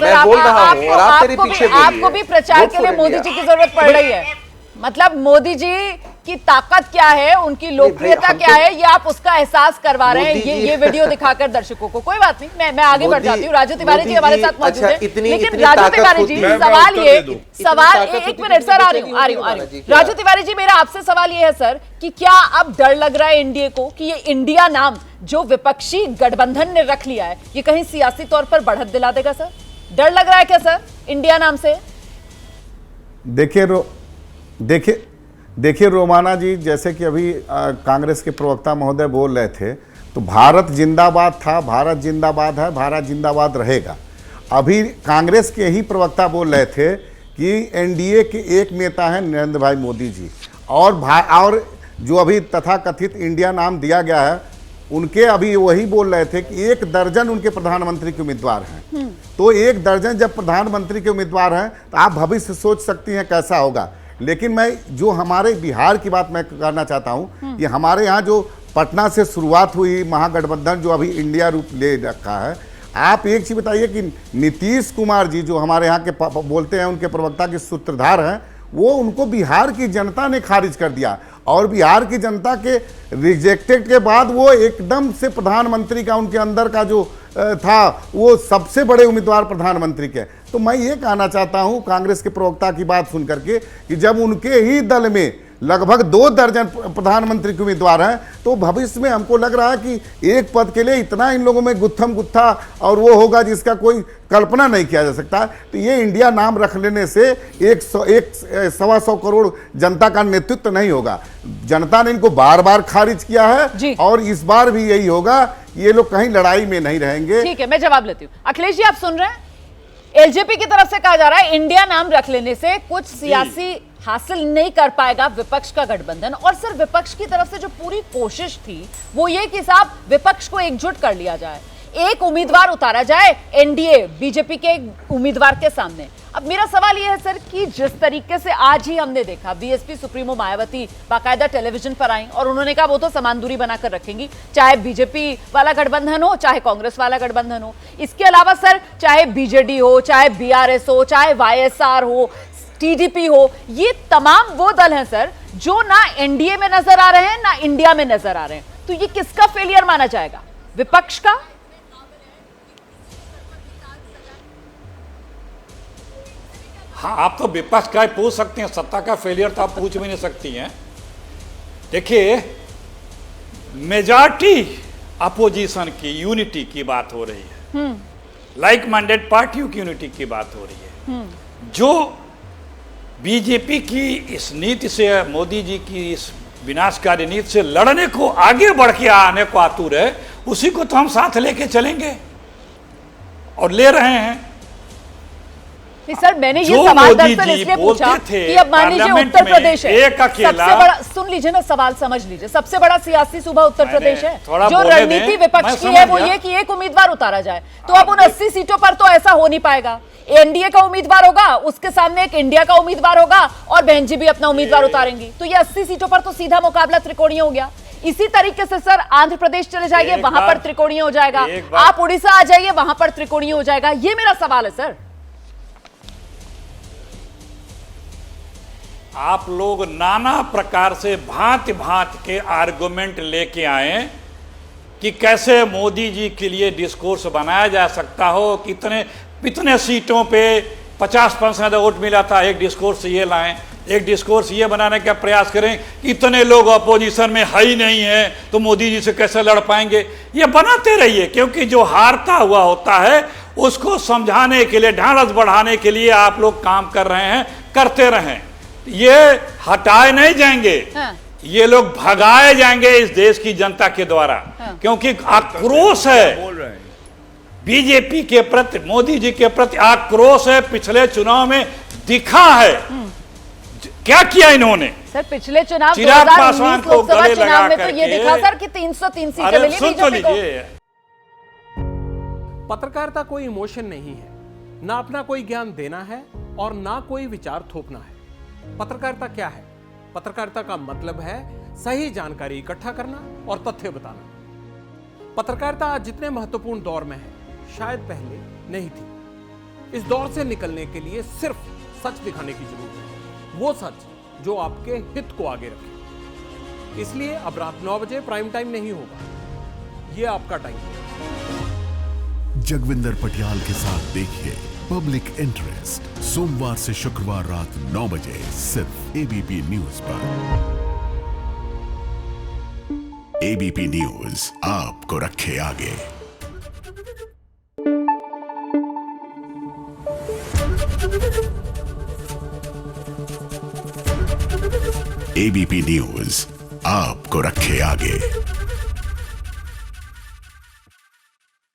मैं बोल रहा हूँ और आप मेरे आपको पीछे भी, आपको भी प्रचार के लिए मोदी जी की जरूरत पड़ रही है। मतलब मोदी जी की ताकत क्या है, उनकी लोकप्रियता क्या है, ये आप उसका एहसास करवा रहे हैं ये वीडियो दिखाकर दर्शकों को। कोई बात नहीं, मैं आगे बढ़ जाती हूँ। राजू तिवारी जी हमारे साथ मौजूद है। लेकिन राजू तिवारी जी, सवाल एक मिनट सर, आ रही हूँ। राजू तिवारी जी, मेरा आपसे सवाल ये है सर कि क्या अब डर लग रहा है एनडीए को कि ये इंडिया नाम जो विपक्षी गठबंधन ने रख लिया है, ये कहीं सियासी तौर पर बढ़त दिला देगा सर? डर लग रहा है क्या सर इंडिया नाम से? देखिए रोमाना जी, जैसे कि अभी कांग्रेस के प्रवक्ता महोदय बोल रहे थे, तो भारत जिंदाबाद था, भारत जिंदाबाद है, भारत जिंदाबाद रहेगा। अभी कांग्रेस के ही प्रवक्ता बोल रहे थे कि एनडीए के एक नेता हैं नरेंद्र भाई मोदी जी, और जो अभी तथाकथित इंडिया नाम दिया गया है, उनके अभी वही बोल रहे थे कि 1 दर्जन उनके प्रधानमंत्री के उम्मीदवार हैं। तो 1 दर्जन जब प्रधानमंत्री के उम्मीदवार हैं तो आप भविष्य सोच सकती हैं कैसा होगा। लेकिन मैं जो हमारे बिहार की बात मैं करना चाहता हूं कि हमारे यहाँ जो पटना से शुरुआत हुई महागठबंधन जो अभी इंडिया रूप ले रखा है, आप एक चीज बताइए कि नीतीश कुमार जी जो हमारे यहाँ के बोलते हैं उनके प्रवक्ता के सूत्रधार हैं, वो उनको बिहार की जनता ने खारिज कर दिया और बिहार की जनता के रिजेक्टेड के बाद वो एकदम से प्रधानमंत्री का उनके अंदर का जो था वो सबसे बड़े उम्मीदवार प्रधानमंत्री के। तो मैं ये कहना चाहता हूं कांग्रेस के प्रवक्ता की बात सुन करके कि जब उनके ही दल में लगभग 2 दर्जन प्रधानमंत्री के उम्मीदवार हैं, तो भविष्य में हमको लग रहा है कि एक पद के लिए इतना इन लोगों में गुत्थम गुत्था और वो होगा जिसका कोई कल्पना नहीं किया जा सकता। तो ये इंडिया नाम रख लेने से 100-125 करोड़ जनता का नेतृत्व नहीं होगा। जनता ने इनको बार बार खारिज किया है और इस बार भी यही होगा, ये लोग कहीं लड़ाई में नहीं रहेंगे। ठीक है, मैं जवाब लेती हूँ। अखिलेश जी, आप सुन रहे हैं, एलजेपी की तरफ से कहा जा रहा है इंडिया नाम रख लेने से कुछ सियासी हासिल नहीं कर पाएगा विपक्ष का गठबंधन। और सर, विपक्ष की तरफ से जो पूरी कोशिश थी वो ये कि साहब विपक्ष को एकजुट कर लिया जाए, एक उम्मीदवार उतारा जाए एनडीए बीजेपी के उम्मीदवार के सामने। अब मेरा सवाल यह है सर कि जिस तरीके से आज ही हमने देखा बीएसपी सुप्रीमो मायावती बाकायदा टेलीविजन पर आई और उन्होंने कहा वो तो समान दूरी बनाकर रखेंगी, चाहे बीजेपी वाला गठबंधन हो चाहे कांग्रेस वाला गठबंधन हो। इसके अलावा सर, चाहे बीजेडी हो, चाहे बीआरएस हो, चाहे वाईएसआर हो, टीडीपी हो, ये तमाम वो दल हैं सर जो ना एनडीए में नजर आ रहे हैं ना इंडिया में नजर आ रहे हैं। तो ये किसका फेलियर माना जाएगा, विपक्ष का? हाँ, आप तो विपक्ष का ही पूछ सकते हैं, सत्ता का फेलियर तो आप पूछ भी नहीं सकती हैं। देखिए, मेजॉरिटी अपोजिशन की यूनिटी की बात हो रही है, लाइक माइंडेड पार्टियों की यूनिटी की बात हो रही है। जो बीजेपी की इस नीति से, मोदी जी की इस विनाशकारी नीति से लड़ने को, आगे बढ़ के आने को आतुर है, उसी को तो हम साथ लेके चलेंगे और ले रहे हैं। सर, मैंने ये सवाल दरअसल इसलिए पूछा कि अब मान लीजिए उत्तर प्रदेश है, सबसे बड़ा, सुन लीजिए ना सवाल, समझ लीजिए, सबसे बड़ा सियासी सूबा उत्तर प्रदेश है। जो रणनीति विपक्ष की है वो ये कि एक उम्मीदवार उतारा जाए। तो अब उन 80 सीटों पर तो ऐसा हो नहीं पाएगा। एनडीए का उम्मीदवार होगा, उसके सामने एक इंडिया का उम्मीदवार होगा और बहन जी भी अपना उम्मीदवार उतारेंगी। तो ये 80 सीटों पर तो सीधा मुकाबला त्रिकोणीय हो गया। इसी तरीके से सर, आंध्र प्रदेश चले जाइए, वहां पर त्रिकोणीय हो जाएगा। आप उड़ीसा आ जाइए, वहां पर त्रिकोणीय हो जाएगा। ये मेरा सवाल है सर। आप लोग नाना प्रकार से भांति भांति के आर्गुमेंट लेके आए कि कैसे मोदी जी के लिए डिस्कोर्स बनाया जा सकता हो, कितने सीटों पे 50% वोट मिला था, एक डिस्कोर्स ये लाएं, एक डिस्कोर्स ये बनाने का प्रयास करें कि इतने लोग अपोजिशन में है ही नहीं है तो मोदी जी से कैसे लड़ पाएंगे। ये बनाते रहिए, क्योंकि जो हारता हुआ होता है उसको समझाने के लिए, ढांढस बढ़ाने के लिए आप लोग काम कर रहे हैं, करते रहें। ये हटाए नहीं जाएंगे, ये लोग भगाए जाएंगे इस देश की जनता के द्वारा, क्योंकि आक्रोश है बीजेपी के प्रति, मोदी जी के प्रति आक्रोश है। पिछले चुनाव में दिखा है क्या किया इन्होंने। सर, पिछले चुनाव चिराग पासवान को गले लगा में तो ये दिखा सर कि 303 सीटें मिली बीजेपी को। पत्रकारिता कोई इमोशन नहीं है, ना अपना कोई ज्ञान देना है और ना कोई विचार थोपना है। पत्रकारिता क्या है? पत्रकारिता का मतलब है सही जानकारी इकट्ठा करना और तथ्य बताना। पत्रकारिता आज जितने महत्वपूर्ण दौर में है शायद पहले नहीं थी। इस दौर से निकलने के लिए सिर्फ सच दिखाने की जरूरत है, वो सच जो आपके हित को आगे रखे। इसलिए अब रात 9 बजे प्राइम टाइम नहीं होगा, ये आपका टाइम है। जगविंदर पटियाल के साथ देखिए पब्लिक इंटरेस्ट सोमवार से शुक्रवार रात 9 बजे सिर्फ एबीपी न्यूज पर। एबीपी न्यूज आपको रखे आगे। एबीपी न्यूज आपको रखे आगे।